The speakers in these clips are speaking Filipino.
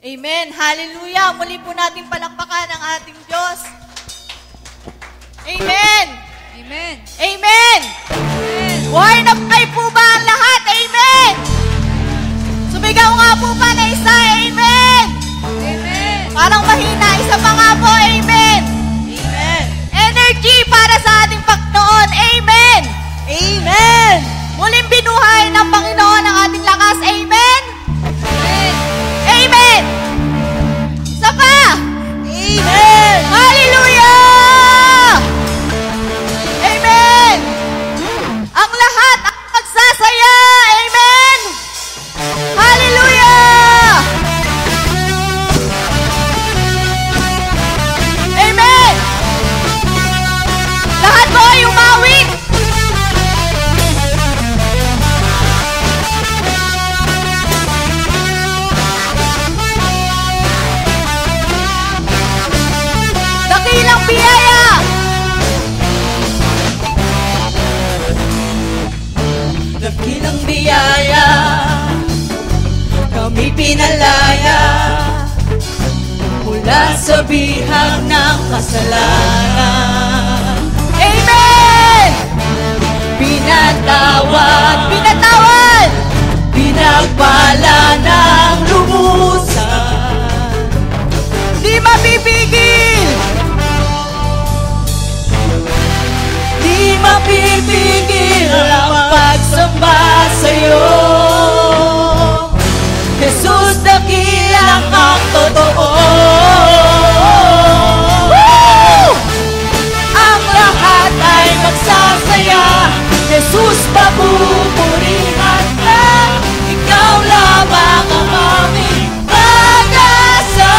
Amen. Hallelujah. Muli po natin palakpakan ang ating Diyos. Amen. Amen. Amen. Worn of pie po ba ang lahat? Amen. Sumigaw nga po ba na isa? Amen. Amen. Parang mahina. Isa pa nga po. Amen. Amen. Energy para sa ating Panginoon. Amen. Amen. Muling binuhay ng Panginoon ang ating lakas. Amen. Amen. Amen. Isa pa. Amen. Hallelujah. Amen. Ang lahat ang magsasaya. Amen. Hallelujah. Amen. Lahat po ay umawit. Dakilang biyaya. Dakilang biyaya, kami pinalaya mula sa bihag ng kasalanan. Amen. Pinatawad, Pinatawad. pinagpala ng lumusan. Di mapipigil. Di mapipigil ang pagsamba sa'yo. Jesus, dakilang ang totoo. Woo! Ang lahat ay magsasaya. Jesus, papupurihan ka. Ikaw lamang ang aming pag-asa.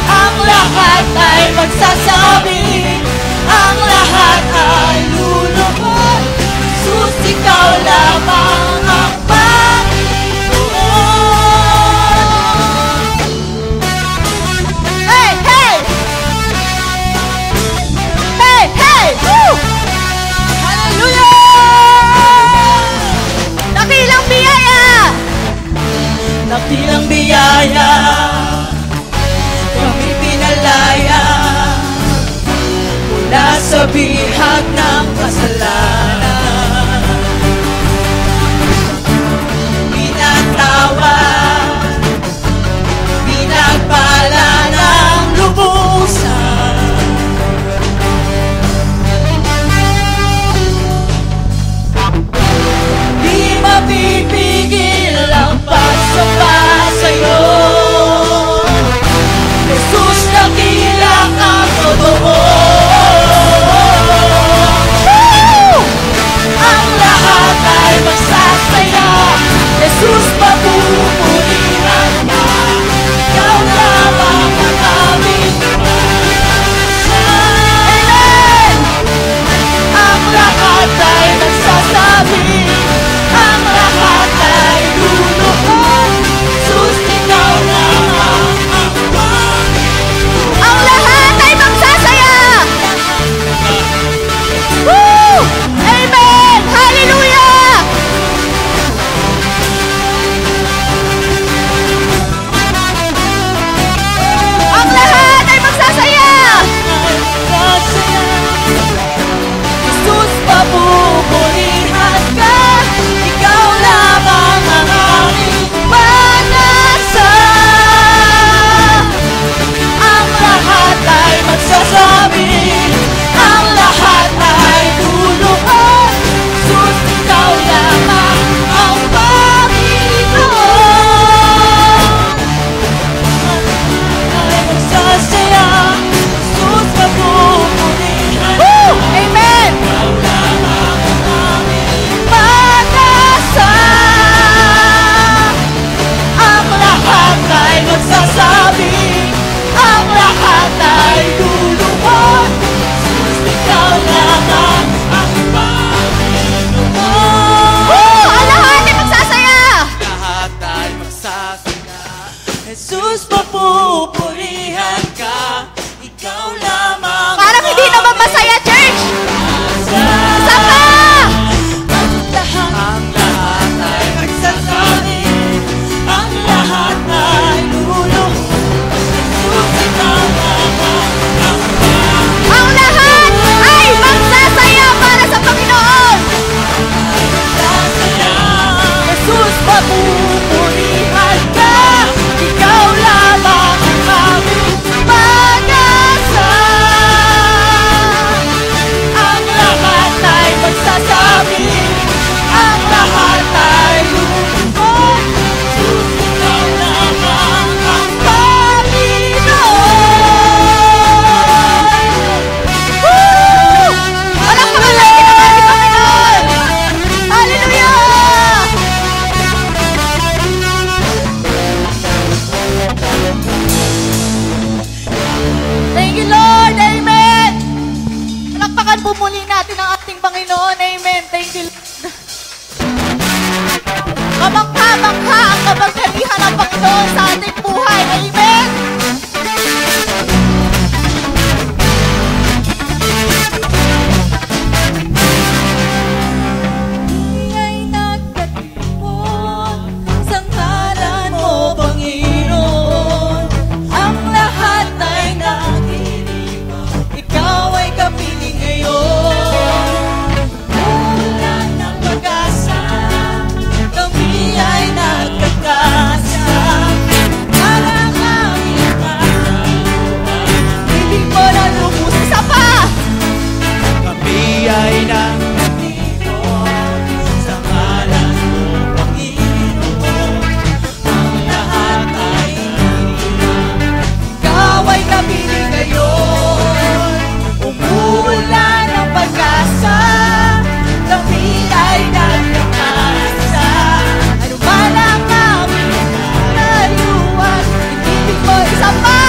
Ang lahat ay magsasabi. Ang lahat ay luluhod. Jesus, ikaw lamang ang Panginoon. Hey, hey! Hey, hey! Woo! Hallelujah! Dakilang biyaya! Dakilang biyaya, kami pinalaya mula sa bihag ng kasalanan. Pinatawad, pinagpala ng lubusan. Di mapipigil ang pagsamba sa'yo. Jesus, dakilang ang totoo. Woo! Nagmamangha ang kapangyarihan ng Panginoon sa ating buhay. Amen! Ay nagkatipon sa ngalan mo, Panginoon. Ang lahat ay nakikinig, ikaw ay kapiling ngayon. Ulan ng pag-asa, kami ay nagkakasa. Parang aming pagkakuan, Hindi mo na lubos. Isa pa! kami ay nagkatipon sa ngalan mo, Panginoon. Ang lahat ay nakikinig, ikaw ay kapiling ngayon. Umuulan ang pag-asa, kami ay nagkakasa. Ano man ang aming kalayuan, ibibig mo. Isa pa!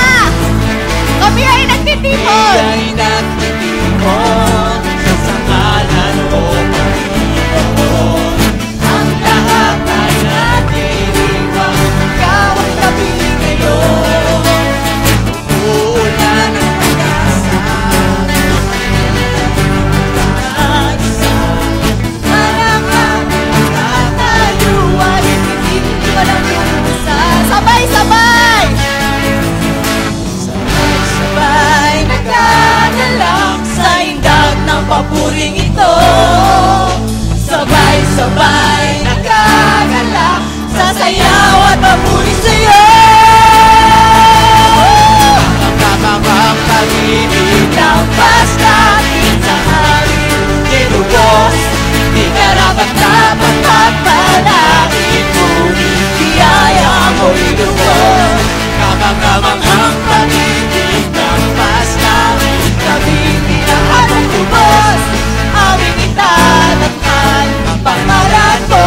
Kami ay nagtitipon. Ay nagtitipon sa ngalan mo, Panginoon. Ang lahat ay nagdiriwang, ikaw ay kapiling ngayon. Uulan ang pag-asa, pag-asa. Parang aming kalayuan, ibibig mo ng lubusan. Sabay-sabay! Sabay nagdadalak sa indag ng papuring ito. Sabay-sabay nagkagalak sa sayaw at papuri sa'yo. Ang pag-ibig ng natin sa amin tinubos. Di karapat-dapat pagpalagin, ngunit biyaya mo'y lubos. Kamang-kamang ang pag-ibig ng natin, kami tinahan ng lubos. Aming itataghan ang pangalan mo.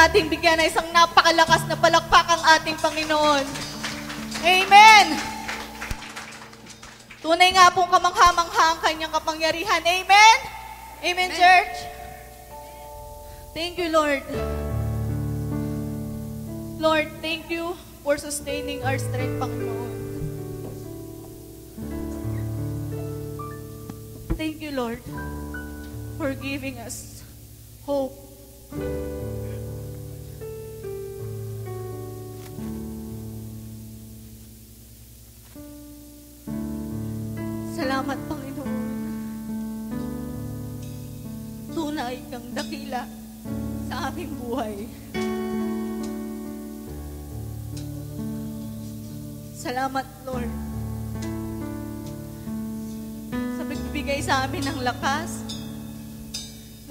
nating bigyan ng isang napakalakas na palakpak ang ating Panginoon. Amen! Tunay nga pong kamangha-mangha ang kanyang kapangyarihan. Amen? Amen, church? Thank you, Lord. Lord, thank you for sustaining our strength, Panginoon. Thank you, Lord, for giving us hope. Salamat, Panginoon. Tunay kang dakila sa aming buhay. Salamat, Lord, sa pagbibigay sa amin ng lakas,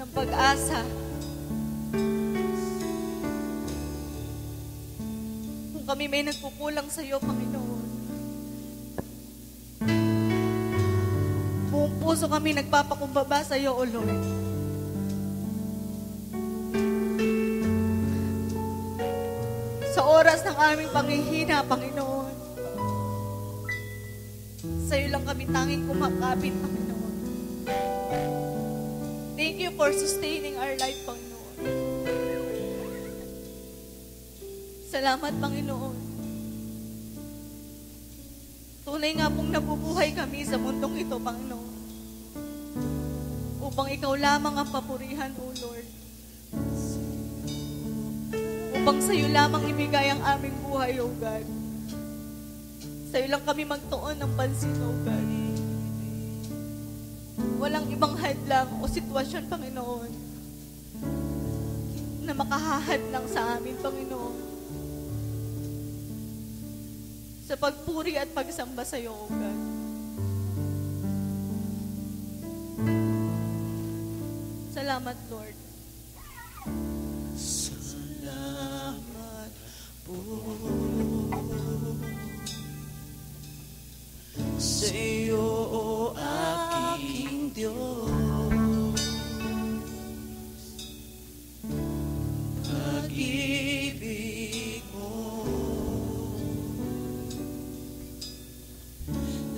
ng pag-asa. Kung kami may nagkukulang sa iyo, Panginoon, buong puso kami nagpapakumbaba sa iyo, O Lord. Sa oras ng aming panghihina, Panginoon, sa iyo lang kami tanging kumakapit, Panginoon. Thank you for sustaining our life, Panginoon. Salamat, Panginoon. Tunay nga pong nabubuhay kami sa mundong ito, Panginoon, upang ikaw lamang ang papurihan, O Lord. Upang sa iyo lamang ibigay ang aming buhay, O God. Sa iyo lang kami magtuon ng pansin, O God. Walang ibang hadlang o sitwasyon, Panginoon, na makahahadlang sa amin, Panginoon, sa pagpuri at pagsamba sa iyo, O God. Salamat, Lord. Salamat po sa iyo, O aking Diyos. Pag-ibig mo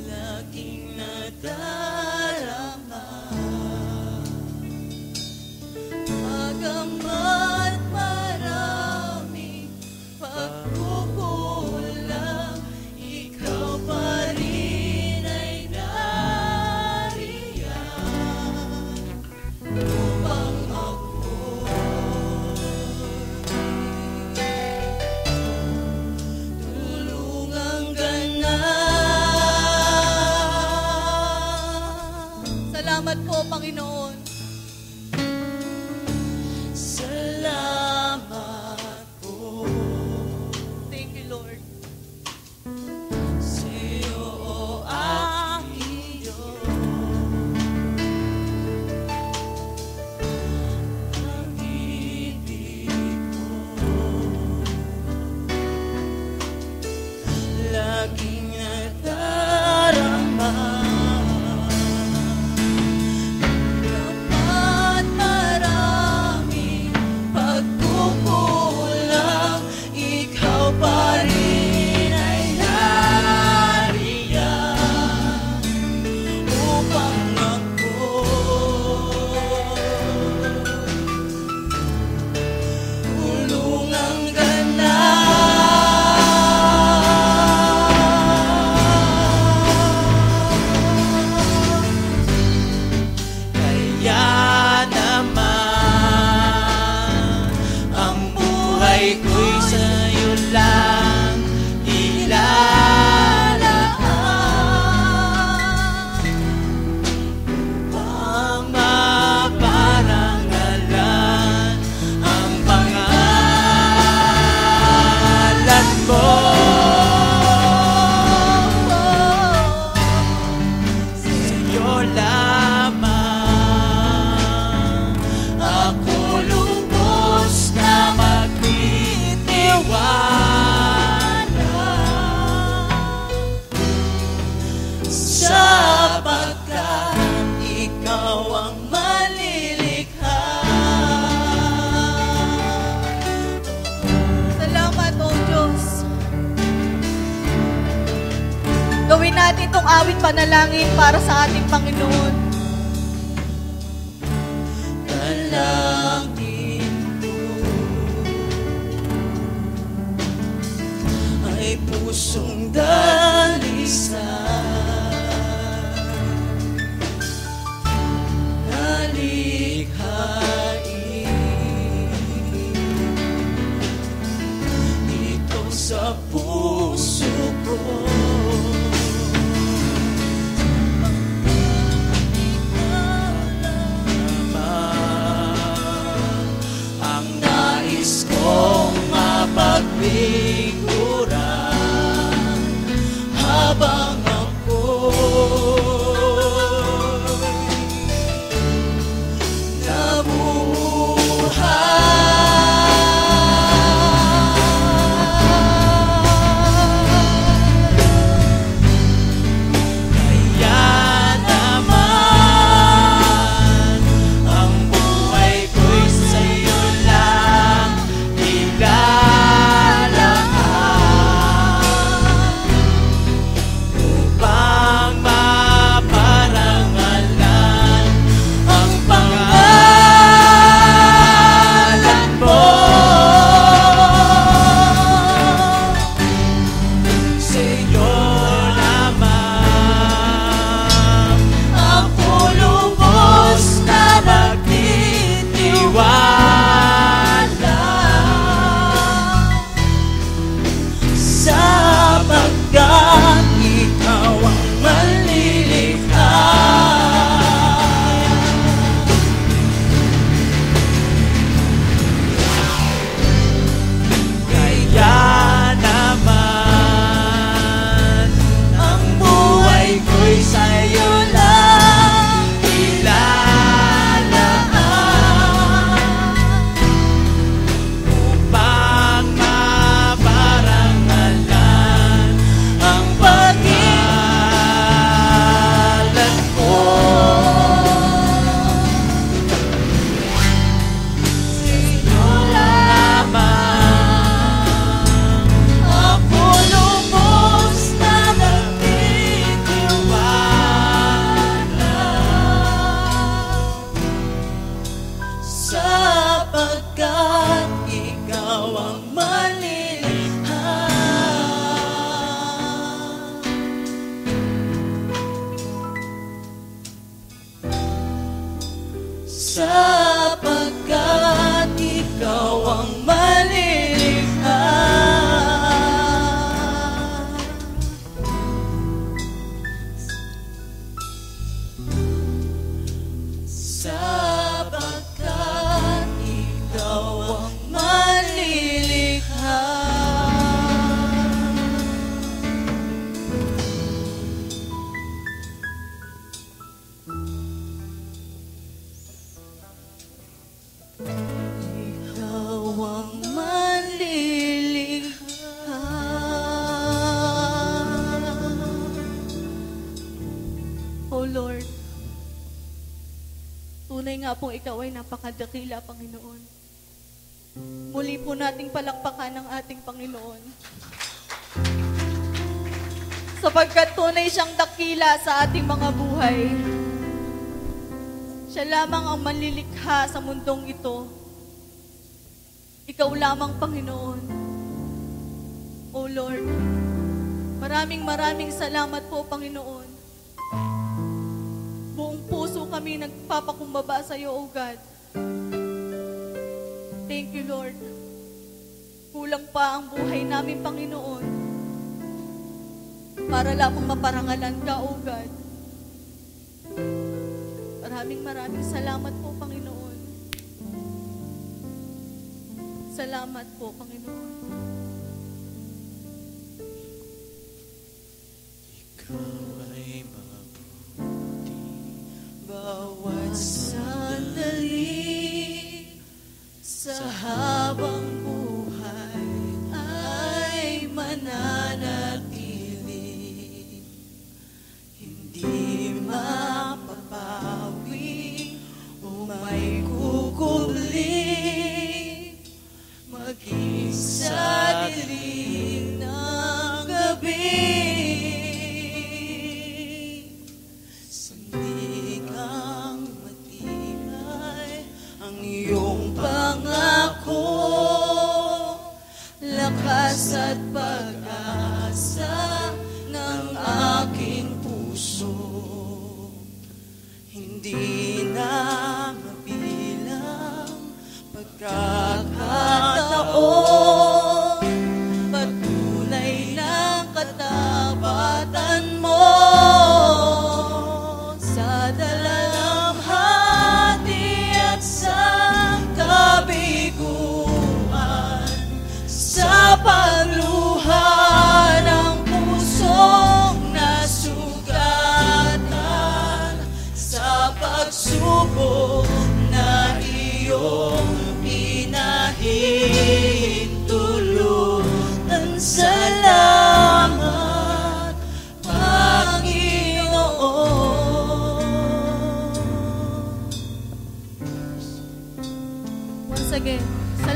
laging nadarama, bagamat maraming pagkukulang, ikaw pa rin ay nariyan upang tulungan ka na. Salamat po, Panginoon. Salamat po Thank you, Lord. sa iyo, O aking Diyos. Pag-ibig mo laging nadarama, bagamat maraming pagkukulang, ikaw pa rin ay nariyan upang tulungan ka na. natin itong awit panalangin para sa ating Panginoon. Dalangin ko ay pusong dalisan, dito sa puso ko. Ang nais kong mapagbiguran habang sapagkat ikaw ang malilikha. Sapagkat ikaw ang malilikha. Ikaw ang malilikha. Oh Lord, tunay nga pong ikaw ay napakadakila, Panginoon. Muli po nating palakpakan ang ating Panginoon. Sapagkat tunay siyang dakila sa ating mga buhay. Siya lamang ang manlilikha sa mundong ito. Ikaw lamang, Panginoon. O Lord, maraming salamat po, Panginoon. Buong puso kami nagpapakumbaba sa iyo, O God. Thank you, Lord. Kulang pa ang buhay namin, Panginoon, para lamang maparangalan ka, O God. Maraming salamat po, Panginoon. Salamat po, Panginoon. Ikaw ay mabuti bawat sandali sa habang buhay ay mananatili, hindi mapapawi o may kukubli, maging sa dilim ng gabi.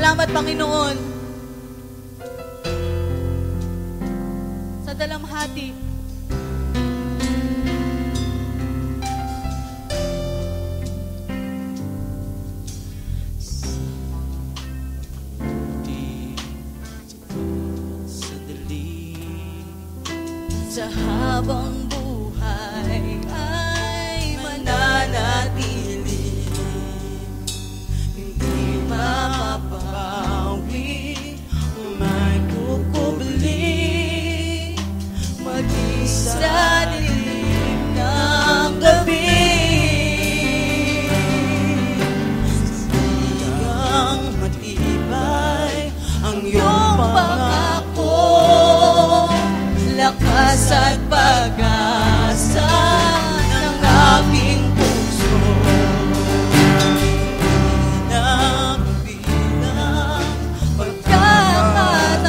Salamat, Panginoon. Sa dalamhati. Sa habang buhay ay mananatili, hindi mapapawi, may kukubli, maging sa dilim ng gabi. Hanggang matibay ang iyong pangako, lakas at pag-asa ng aking puso. Nabilang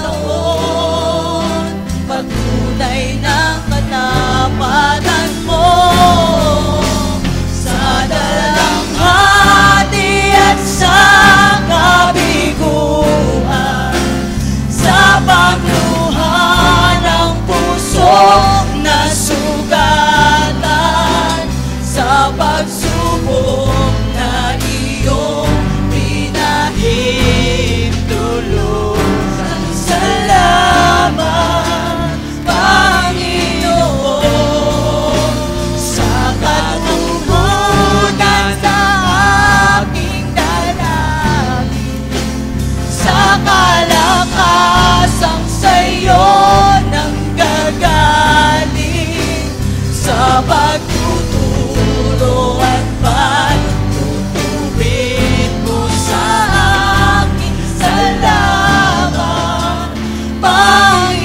pagkakataon, pagtunay ng katapatan mo. Sa dalamhati at sa kabiguan, sa pagluha ng puso na sugatan, sa pagsubok na iyong pinahintulutan. Salamat, Panginoon, sa katugunan sa aking dalangin, sa kalakasang sa'yo nanggagaling, sa pagtuturo at pagtutuwid mo sa akin. Salamat, Panginoon,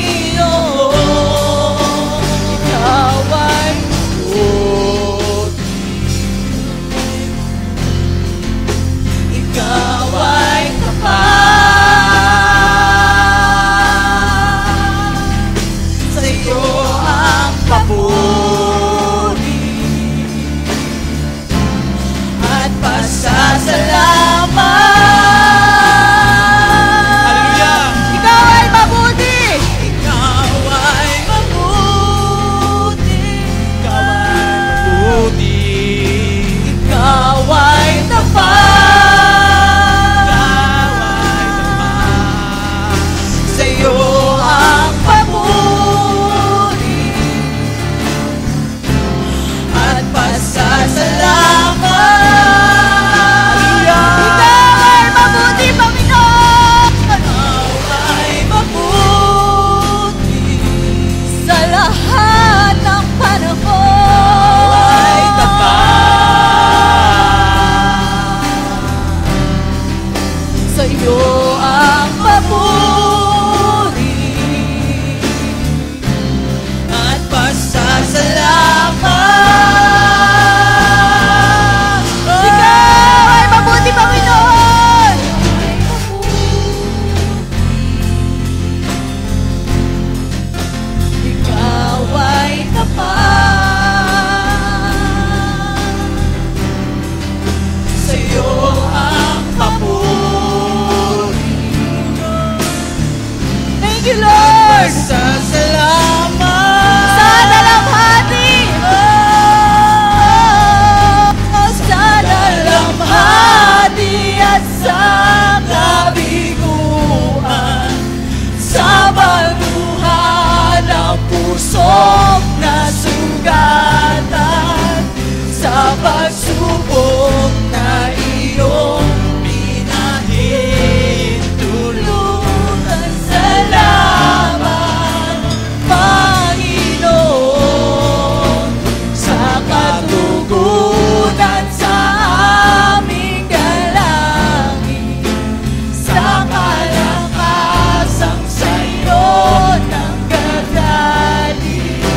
ikaw ay mabuti, ikaw ay tapat, sa'yo ang papuri at pasasalamat. Hallelujah! Ikaw ay mabuti. Ikaw ay mabuti, Ikaw ay mabuti. ikaw ay tapat, sa'yo ang papuri at pasasalamat. Ikaw ay mabuti, Panginoon. Ikaw ay mabuti, Sa lahat ng panahon. ay tapat, sa'yo ang papuri at pasasalamat. Ikaw ay mabuti, Panginoon. Ikaw ay tapat, sa'yo ang papuri, Thank you, Lord. pasasalamat. Sa dalamhati. Sa dalamhati at sa kabiguan, sa pagluha ng pusong nasugatan, sa pagsubok na iyong pinahintulutan. Salamat, Panginoon, sa katugunan sa aming dalangin, sa kalakasang sa'yo nanggagaling,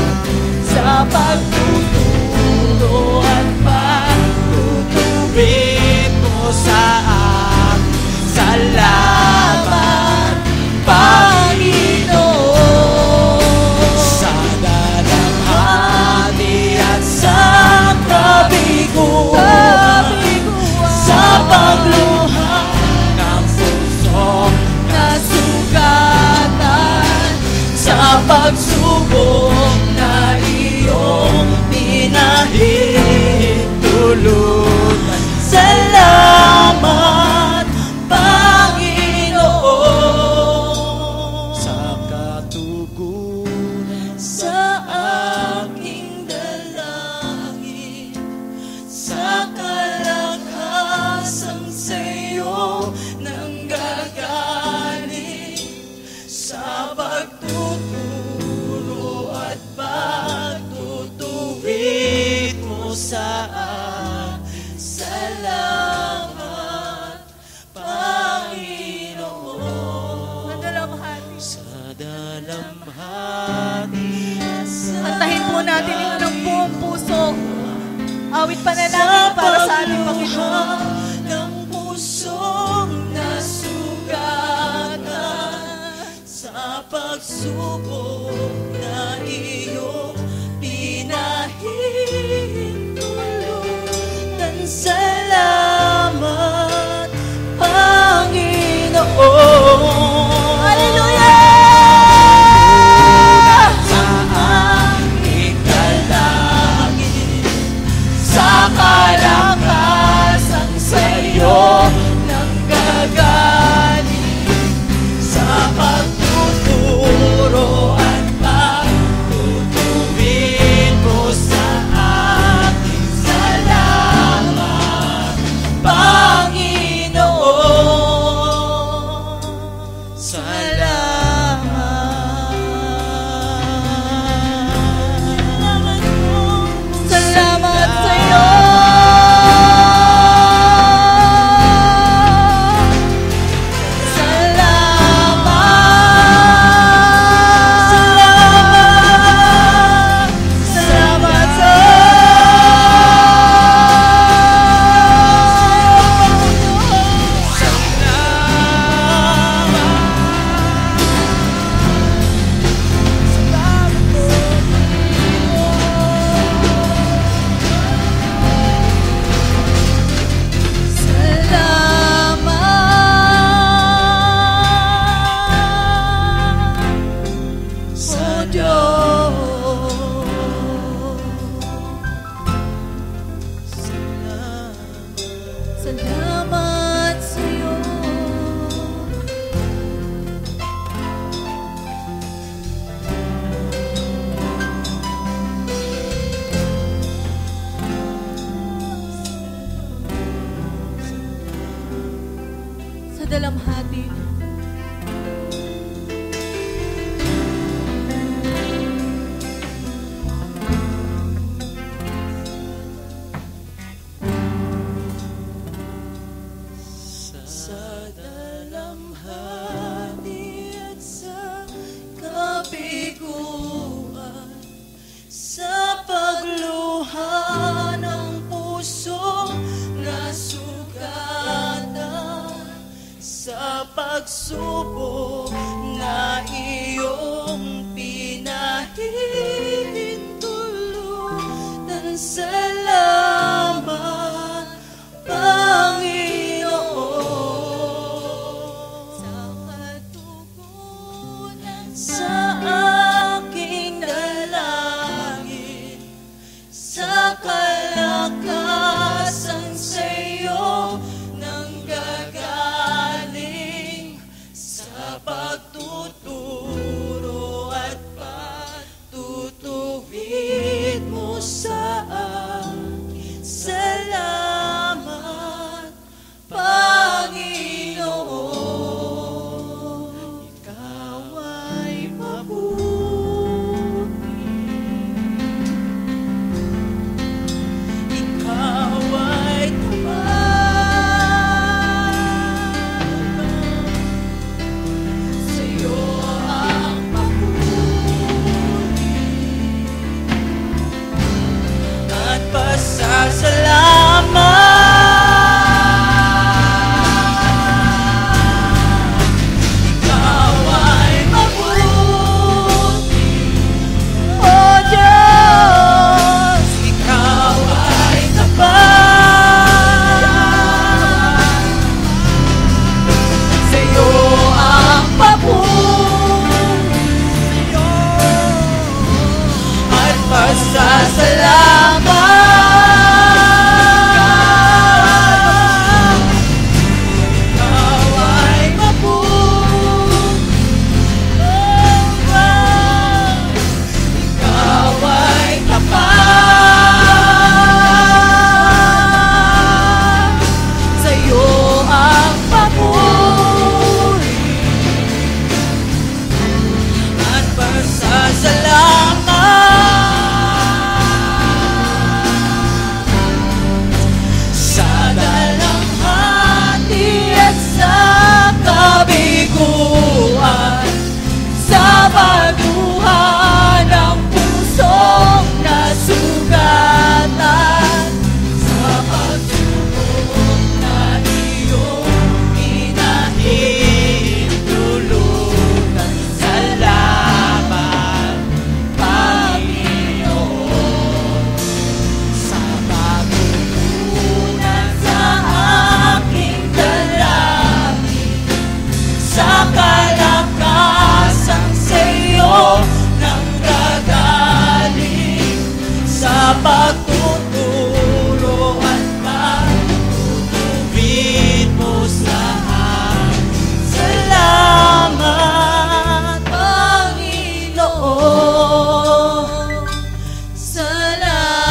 natin ito ng buong puso. Awit panalangin para sa ating Panginoon. Ng pusong nasugatan sa pagsubok na iyong pinahintulutan. Salamat, Panginoon. Hallelujah! Sa kalakasan sa'yo nanggagaling, sa pagtuturo at pagtutuwid mo sa akin. Salamat, Panginoon. Salamat sa'yo. Salamat sa'yo. Sa dalamhati, Sa dalamhati at sa kabiguan, sa pagluha ng pusong nasugatan, sa pagsubok na iyong pinahihintulutan. Salamat, Panginoon. Sa katugunan sa aking dalangin, sa kalakasan sa'yo nanggagaling, sa pagtuturo at pagtubid mo sa akin. Salamat, Panginoon. Salamat.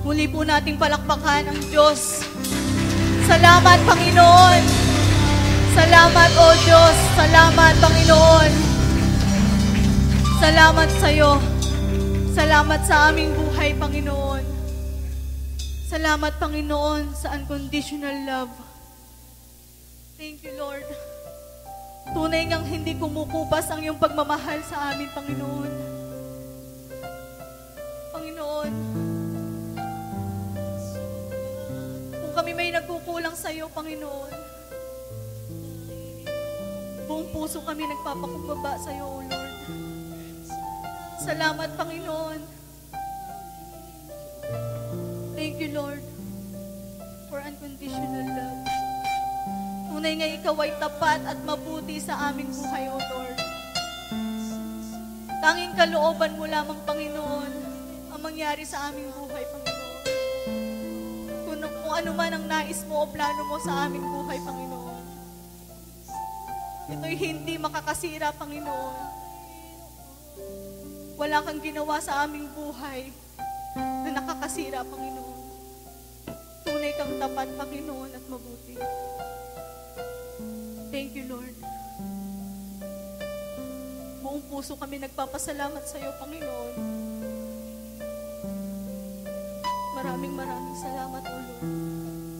Muli po nating palakpakan ang Diyos. Salamat, Panginoon. Salamat, O Diyos. Salamat, Panginoon. Salamat sa iyo. Salamat sa aming buhay, Panginoon. Salamat, Panginoon, sa unconditional love. Thank you, Lord. Tunay ngang hindi kumukupas ang iyong pagmamahal sa amin, Panginoon. Panginoon, kung kami may nagkukulang sa iyo, Panginoon, buong puso kami nagpapakumbaba sa iyo, O Lord. Salamat, Panginoon. Thank you, Lord, for unconditional love. Tunay nga ikaw ay tapat at mabuti sa aming buhay, O Lord. Tanging kalooban mo lamang, Panginoon, ang mangyari sa aming buhay, Panginoon. Kung ano man ang nais mo o plano mo sa aming buhay, Panginoon, ito'y hindi makakasira, Panginoon. Wala kang ginawa sa aming buhay na nakakasira, Panginoon. Tunay kang tapat, Panginoon, at mabuti. Thank you, Lord. Buong puso kami nagpapasalamat sa iyo, Panginoon. Maraming salamat, O Lord.